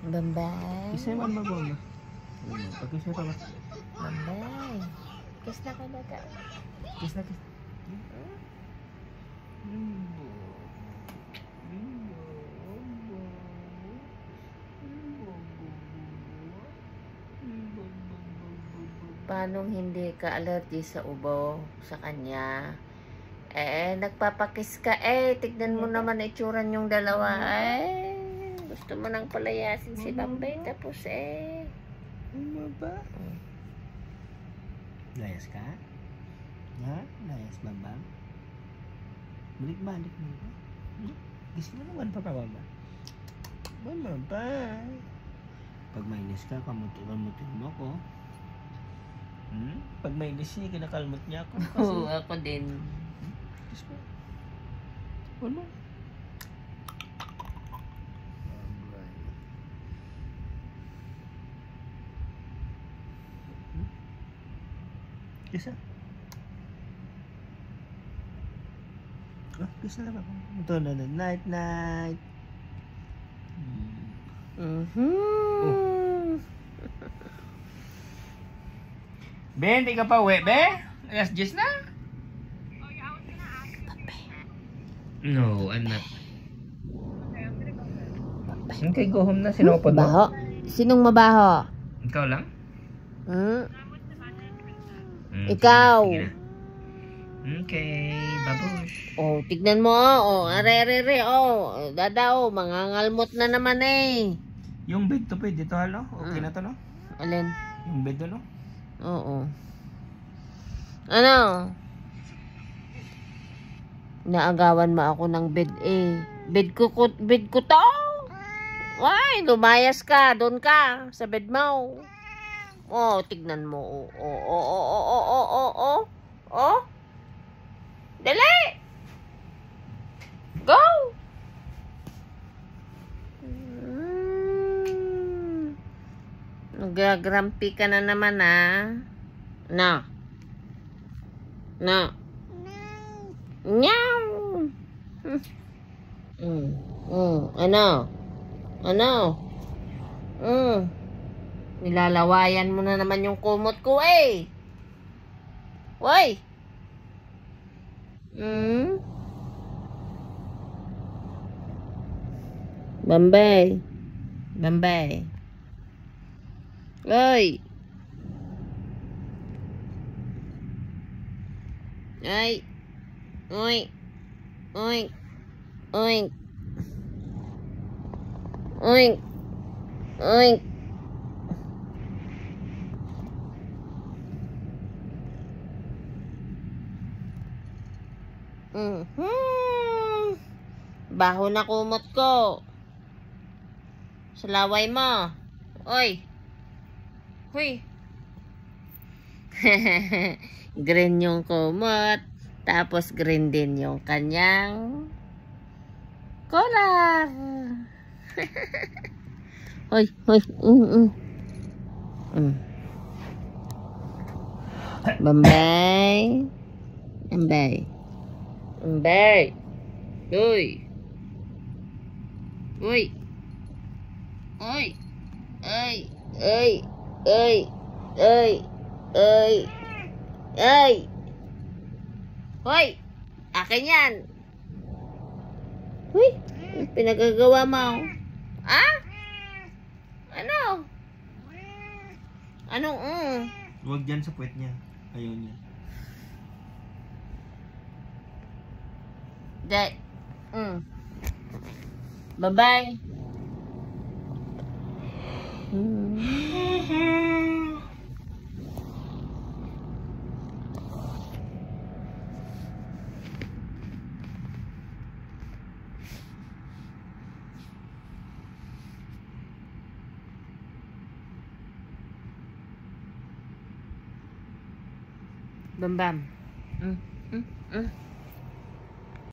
Bambay. Kisah man magona. Pakisah pa ba? Bambay. Kiss na ka na ka. Kisah kisah. Paano hindi ka allergy sa ubo sa kanya? Nagpapakiss ka tignan mo naman itsura yung dalawa. Gusto mo nang palayasin si Bambay tapos Ano ba? Layas ka? Ha? Layas Bambang? Balik-balik mo ba? Gusto mo naman pa ba? Mama ba? Pag mainis ka, kamutin mo ko. Pag mainis niya, kinakalmot niya ako. Oo, ako din. Gusto mo? Ano? Kisa? Kisa lang ako. Ito na na. Night, night. Ben, di ka pa uwi, be? Alas 10 na? No, I'm not. Okay, go home na. Sinopod mo? Baho? Sinong mabaho? Ikaw lang? Ikaw. Sige na. Okay, babush. Tignan mo, arerere, dada, mangangalmot na naman Yung bed to pwede to, halo? Okay na to, no? Alin? Yung bed to, no? Oo. Ano? Naagawan mo ako ng bed Bed ko to. Ay, lumayas ka. Doon ka. Sa bed mo. Tignan mo. Dali! Go! Nagagrampi ka na naman, No. Meow. Ano? Nilalawayan mo na naman yung kumot ko, Woy! Bambay. Oy! Ay! Oink! Oink! Oink! Oink! Oink! Baho na kumot ko. Sa laway mo. Oy! Huy! Green yung kumot. Tapos green din yung kanyang collar. Hoy. Bambay. Uy. Hoy! Akin yan! Hoy! Pinagagawa mo. Ano? Anong Huwag dyan sa puwet niya. Ayaw niya. Bye-bye. Bam.